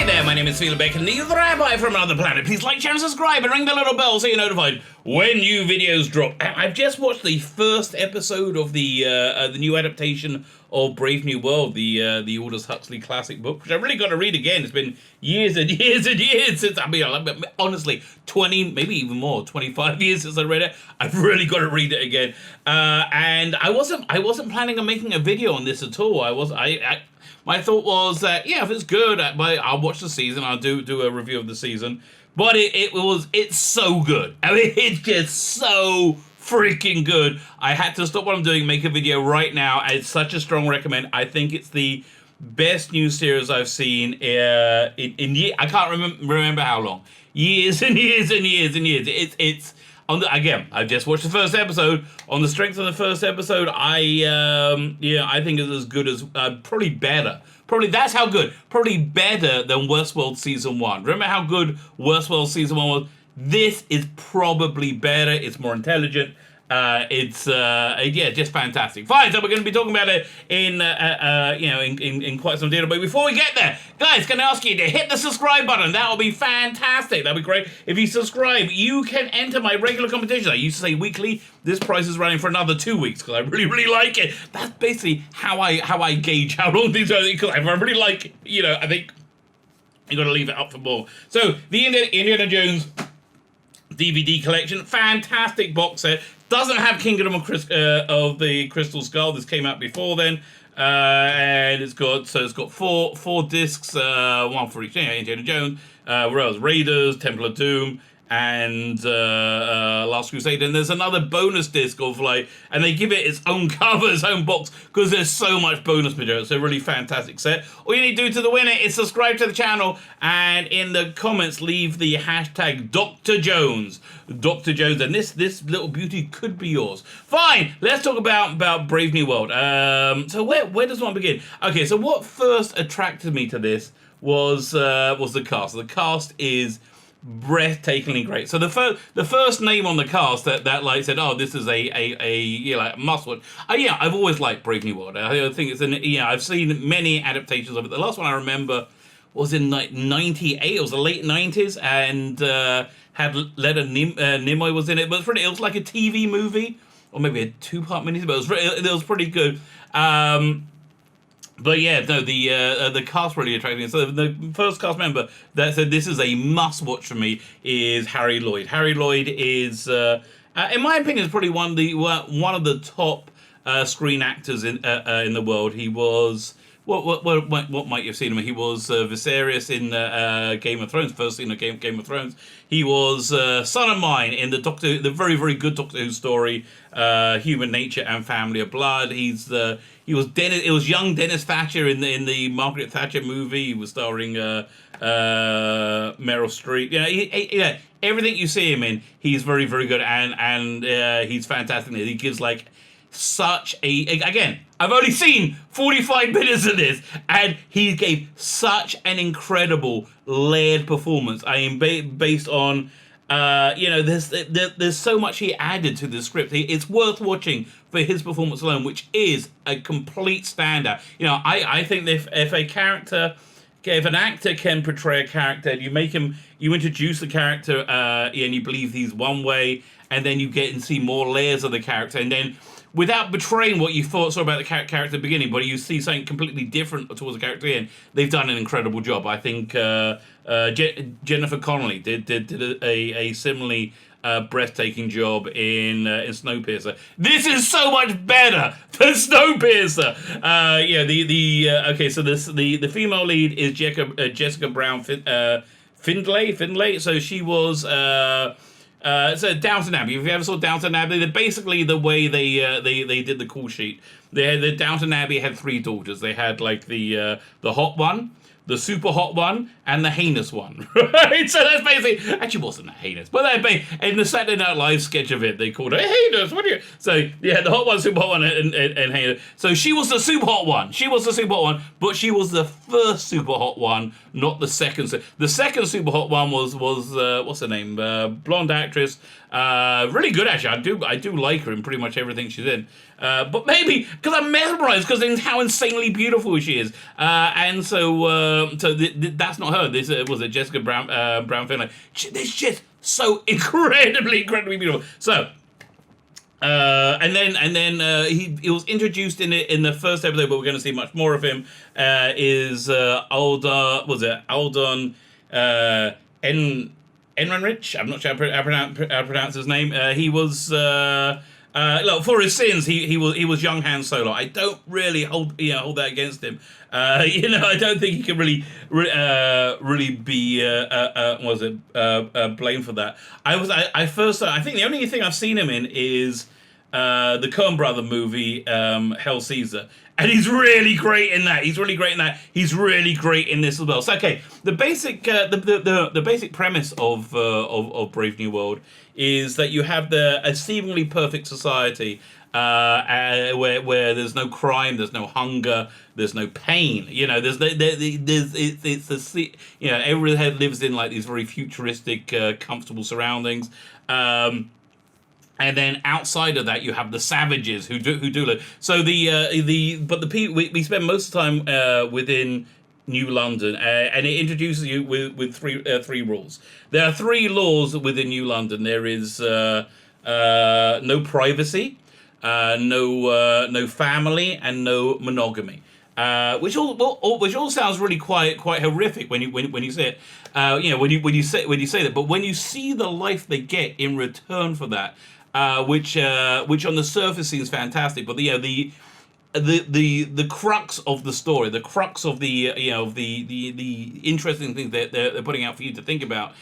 Hey there, my name is Felix Bacon, the Rabbi from another planet. Please like, share, and subscribe, and ring the little bell so you're notified when new videos drop. I've just watched the first episode of the new adaptation of Brave New World, the Aldous Huxley classic book, which I really got to read again. It's been years and years and years since, honestly, 20, maybe even more, 25 years since I read it. I've really got to read it again. And I wasn't planning on making a video on this at all. My thought was that, yeah, if it's good, I'll watch the season. I'll do a review of the season. But it's so good. I mean, it's just so freaking good. I had to stop what I'm doing, make a video right now. It's such a strong recommend. I think it's the best new series I've seen in years. I can't remember how long. Years and years and years and years. It's again, I just watched the first episode. On the strength of the first episode, I think it's as good as, probably better. Probably, that's how good. Probably better than Westworld Season 1. Remember how good Westworld Season 1 was? This is probably better. It's more intelligent. It's just fantastic. Fine, so we're going to be talking about it in quite some detail. But before we get there, guys, can I ask you to hit the subscribe button? That would be fantastic. That'd be great. If you subscribe, you can enter my regular competition. I used to say weekly. This prize is running for another 2 weeks because I really, really like it. That's basically how I gauge how long these are. Because I really like it, I think you got to leave it up for more. So the Indiana Jones DVD collection, fantastic box set. Doesn't have Kingdom of the Crystal Skull. This came out before then, and it's got four discs, one for each. Indiana Jones, whereas Raiders, Temple of Doom, and Last Crusade. And there's another bonus disc of and they give it its own cover, its own box, because there's so much bonus material. It's a really fantastic set. All you need to do to win it is subscribe to the channel, and in the comments leave the hashtag Dr. Jones. Dr. Jones, and this little beauty could be yours. Fine, let's talk about Brave New World. So where does one begin? Okay, so what first attracted me to this was the cast. The cast is breathtakingly great. So the first name on the cast that said, oh, this is a must watch. I've always liked Brave New World. I think it's I've seen many adaptations of it. The last one I remember was in 98. It was the late 90s, and had Leonard Nimoy was in it. But it was like a TV movie, or maybe a 2-part miniseries. But it was pretty good. But yeah, no, the cast really attracted me. So the first cast member that said this is a must-watch for me is Harry Lloyd. Harry Lloyd is, in my opinion, is probably one of the top screen actors in the world. He was what might you have seen him? He was Viserys in Game of Thrones. First scene of Game of Thrones. He was Son of Mine in the very, very good Doctor Who story, Human Nature and Family of Blood. He was Dennis. It was young Dennis Thatcher in the Margaret Thatcher movie. He was starring Meryl Streep. Everything you see him in, he's very, very good, and he's fantastic. He gives such again, I've only seen 45 minutes of this, and he gave such an incredible layered performance. I mean, based on there's so much he added to the script. It's worth watching for his performance alone, which is a complete standout. I think if an actor can portray a character, and you introduce the character, and you believe he's one way, and then you get and see more layers of the character, and then without betraying what you thought about the character at the beginning, but you see something completely different towards the character in, they've done an incredible job. I think Jennifer Connelly did a similarly breathtaking job in Snowpiercer. This is so much better than Snowpiercer. So the female lead is Jessica Brown Findlay. So she was. So Downton Abbey. If you ever saw Downton Abbey, they're basically the way they did the call sheet. The Downton Abbey had 3 daughters. They had the hot one, the super hot one, and the heinous one. Right? So that's basically, actually wasn't that heinous, but in the Saturday Night Live sketch of it, they called her heinous. What do you? So yeah, the hot one, super hot one, and heinous. So she was the super hot one. But she was the first super hot one, not the second. The second super hot one was what's her name? Blonde actress. Really good, actually. I do like her in pretty much everything she's in. But maybe because I'm mesmerized because of how insanely beautiful she is, and so that's not her. This was it, Jessica Brown Finlay. This just so incredibly beautiful. So. And then he was introduced in the first episode, but we're going to see much more of him. Is Aldon? Was it Aldon? Enrich? I'm not sure how to pronounce his name. He was look, for his sins. He was young Han Solo. I don't really hold that against him. I don't think he can really be blamed for that. I think the only thing I've seen him in is the Coen Brother movie, Hell Caesar. And he's really great in that. He's really great in this as well. So, okay, the basic the basic premise of Brave New World is that you have a seemingly perfect society where there's no crime, there's no hunger, there's no pain. Everybody lives in like these very futuristic, comfortable surroundings. And then outside of that, you have the savages who do it. So the people we spend most of the time within New London, and it introduces you with three rules. There are 3 laws within New London. There is no privacy, no family, and no monogamy. Which all sounds really quite horrific when you say it. When you say that, but when you see the life they get in return for that. Which on the surface seems fantastic, but the crux of the story, the crux of the interesting thing that they're putting out for you to think about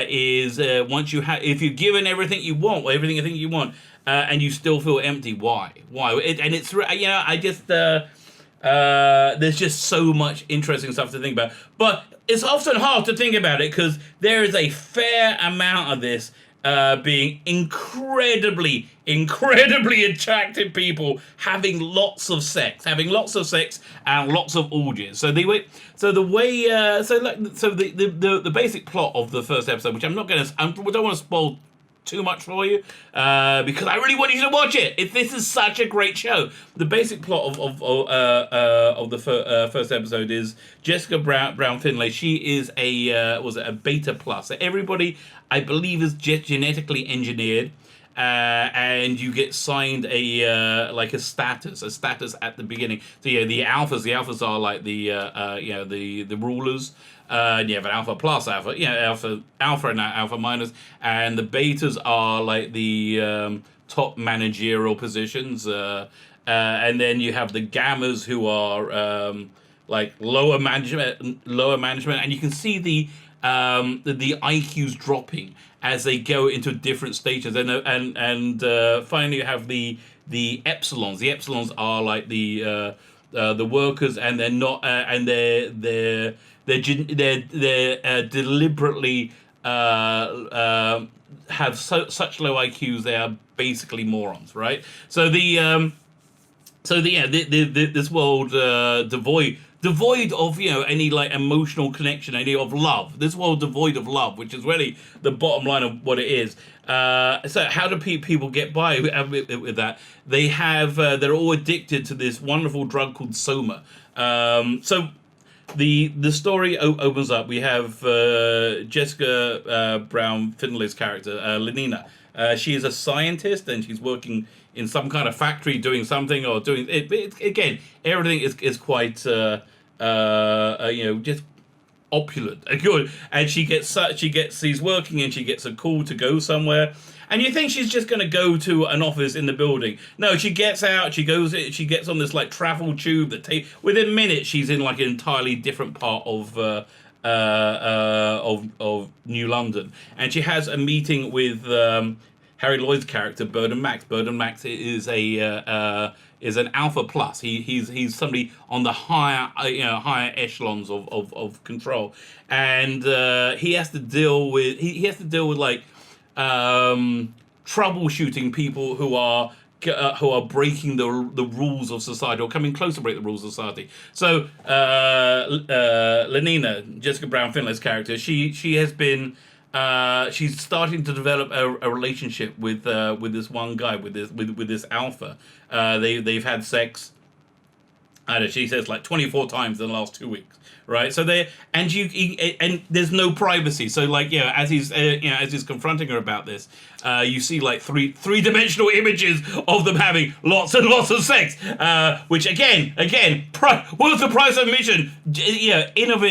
is once if you're given everything you want, everything you think you want, and you still feel empty, why? There's just so much interesting stuff to think about, but it's often hard to think about it because there is a fair amount of this. Being incredibly attractive people having lots of sex and lots of orgies. So the basic plot of the first episode, which I don't want to spoil too much for you, because I really want you to watch it. This is such a great show. The basic plot of the first episode is Jessica Brown Finlay. She is a beta plus. So everybody, I believe, is genetically engineered, and you get signed a status at the beginning. So the alphas are like the rulers. And you have an alpha plus, alpha and alpha minus, and the betas are like the top managerial positions, and then you have the gammas who are like lower management, and you can see the IQs dropping as they go into different stages, and finally you have the epsilons. The epsilons are like the workers, and they're not, and they're deliberately have such low IQs. They are basically morons, right? So this world devoid of any like emotional connection, any of love. This world devoid of love, which is really the bottom line of what it is. So how do people get by with that? They have they're all addicted to this wonderful drug called soma. So the story opens up. We have Jessica Brown Finlay's character, Lenina. She is a scientist, and she's working in some kind of factory doing something or doing it. Again, everything is quite just opulent and good. And she's working, and she gets a call to go somewhere. And you think she's just going to go to an office in the building. No, she gets out, she gets on this like travel tube that within minutes she's in like an entirely different part of New London. And she has a meeting with Harry Lloyd's character, Burden Max. Burden Max is is an alpha plus. He's somebody on the higher echelons of control, and he has to deal with like troubleshooting people who are breaking the rules of society, or coming close to break the rules of society. So Lenina, Jessica Brown Finlay's character, she has been she's starting to develop a relationship with this one guy, with this alpha. They've had sex. I don't know, she says like 24 times in the last 2 weeks, right? So and there's no privacy. So like, as he's confronting her about this, you see like three-dimensional images of them having lots and lots of sex, which again, what's the price of admission? In of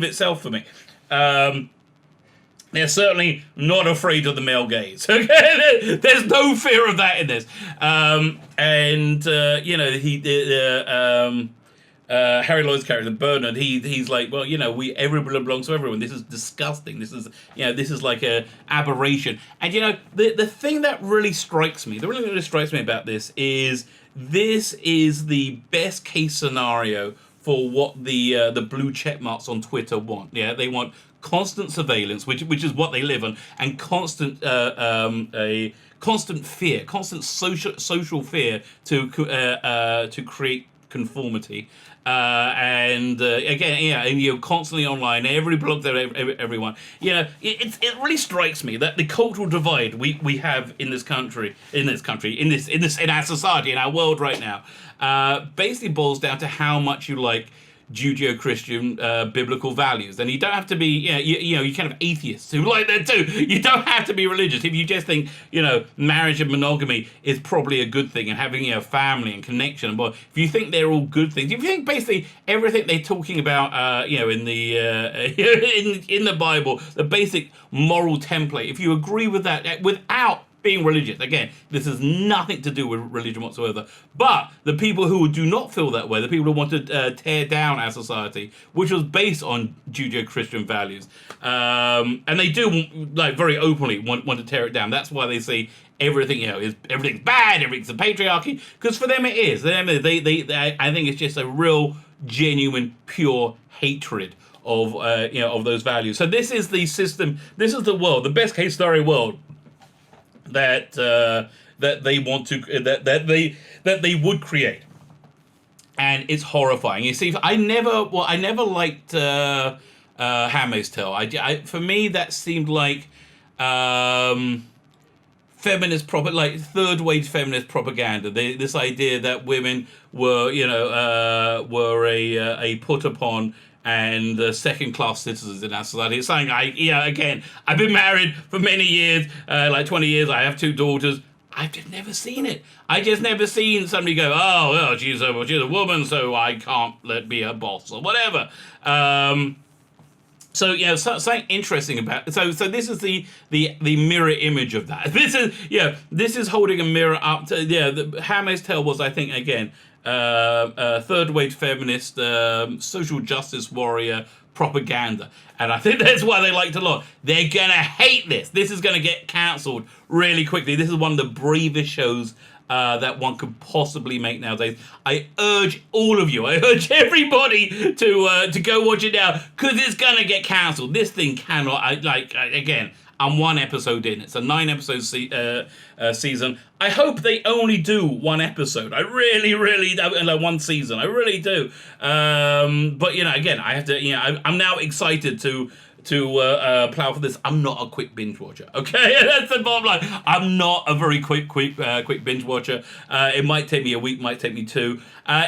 itself for me. They're certainly not afraid of the male gaze. Okay, there's no fear of that in this. Harry Lloyd's character Bernard, he's like, well, everybody belongs to everyone. This is disgusting. This is like a aberration. And the thing that really strikes me, about this is the best case scenario for what the blue check marks on Twitter want. Yeah, they want constant surveillance, which is what they live on, and constant fear, constant social fear to create conformity. And you're constantly online. Every blog there, everyone. It really strikes me that the cultural divide we have in our society, in our world right now, basically boils down to how much you like Judeo-Christian biblical values. And you don't have to be, you kind of atheists who like that too. You don't have to be religious. If you just think, marriage and monogamy is probably a good thing, and having, family and connection, but if you think they're all good things, if you think basically everything they're talking about, in the in the Bible, the basic moral template, if you agree with that without being religious. Again, this has nothing to do with religion whatsoever. But the people who do not feel that way, the people who want to tear down our society, which was based on Judeo-Christian values, and they do very openly want to tear it down. That's why they say everything, everything's bad, everything's a patriarchy, because for them it is. I think it's just a real, genuine, pure hatred of those values. So this is the system. This is the world, the best case scenario world that they want to that they would create, and it's horrifying. You see, I never liked Handmaid's Tale. For me that seemed like feminist third wave feminist propaganda. This idea that women were a put upon and second-class citizens in our society. It's something I've been married for many years, 20 years. I have 2 daughters. I've just never seen it. I just never seen somebody go, oh, she's a woman, so I can't be her boss or whatever. Something interesting about. So this is the mirror image of that. This is holding a mirror up to The Handmaid's Tale was, I think, again, third wave feminist, social justice warrior propaganda, and I think that's why they liked it a lot. They're gonna hate this. This is gonna get cancelled really quickly. This is one of the bravest shows that one could possibly make nowadays. I urge all of you, I urge everybody to go watch it now, because it's gonna get cancelled. This thing cannot. Again, I'm 1 episode in. It's a 9-episode season. I hope they only do 1 episode. I really, like 1 season. I really do. But again, I have to. I'm now excited to plow for this. I'm not a quick binge watcher. Okay, that's the bottom line. I'm not a very quick binge watcher. It might take me a week, might take me 2.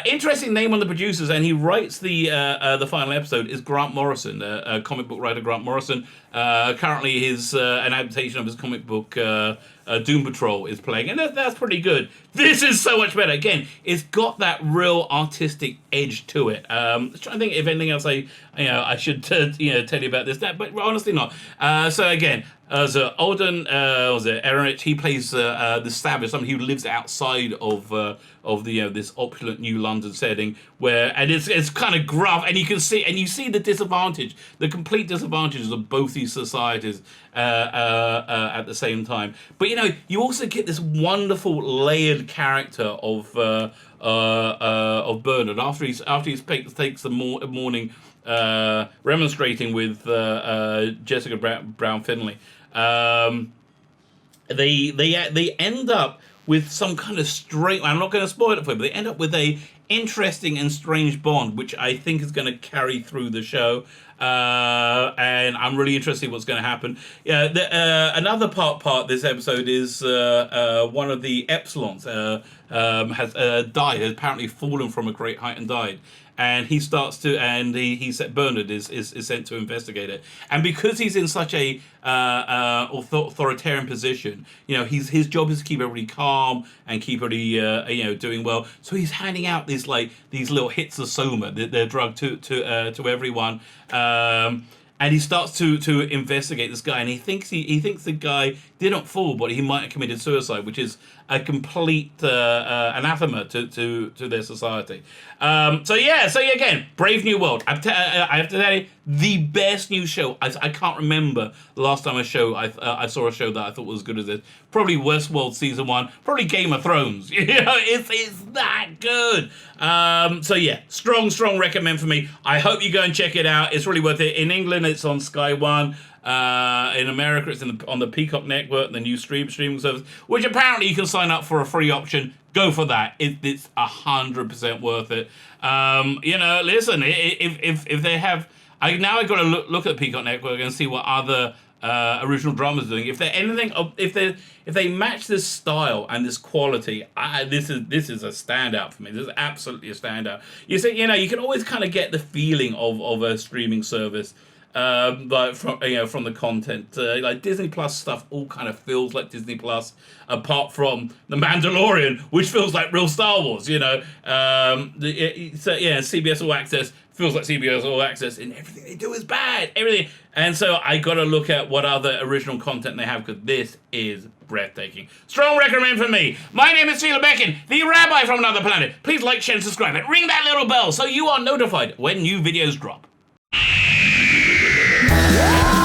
Interesting name on the producers, and he writes the final episode is Grant Morrison, comic book writer Grant Morrison. Currently, an adaptation of his comic book Doom Patrol is playing, and that's pretty good. This is so much better. Again, it's got that real artistic edge to it. I'm trying to think if anything else I should tell you about this, but honestly not. So again, so Alden Ehrenreich, he plays the Savage, somebody who lives outside of this opulent New London setting, and it's kind of gruff, and you see the complete disadvantages of both these societies at the same time. But you also get this wonderful layered character of Bernard after he takes the morning remonstrating with Jessica Brown Finley. They end up with some kind of I'm not going to spoil it for you, but they end up with a interesting and strange bond, which I think is going to carry through the show. And I'm really interested in what's going to happen. Yeah, another part this episode is one of the Epsilons has died, has apparently fallen from a great height and died. And he starts to, and he said Bernard is sent to investigate it. And because he's in such a authoritarian position, his job is to keep everybody calm and keep everybody doing well. So he's handing out these little hits of soma, their drug to everyone. And he starts to investigate this guy, and he thinks the guy didn't fall, but he might have committed suicide, which is a complete anathema to their society. So again, Brave New World. I have to tell you, the best new show. I can't remember the last time I saw a show that I thought was as good as this. Probably Westworld season 1. Probably Game of Thrones. It's that good. Strong recommend for me. I hope you go and check it out. It's really worth it. In England, it's on Sky One. In America, it's on the Peacock Network, the new streaming service, which apparently you can sign up for a free option. Go for that. It's 100% worth it. Listen, if they have, I've got to look at the Peacock Network and see what other original dramas are doing. If they're anything, if they match this style and this quality, this is a standout for me. This is absolutely a standout. You can always kind of get the feeling of a streaming service. But from the content, like Disney Plus stuff, all kind of feels like Disney Plus, apart from The Mandalorian, which feels like real Star Wars. CBS All Access feels like CBS All Access, and everything they do is bad. Everything, and so I got to look at what other original content they have, because this is breathtaking. Strong recommend for me. My name is Sheila Beckin, the Rabbi from another planet. Please like, share, and subscribe, and ring that little bell so you are notified when new videos drop. Yeah!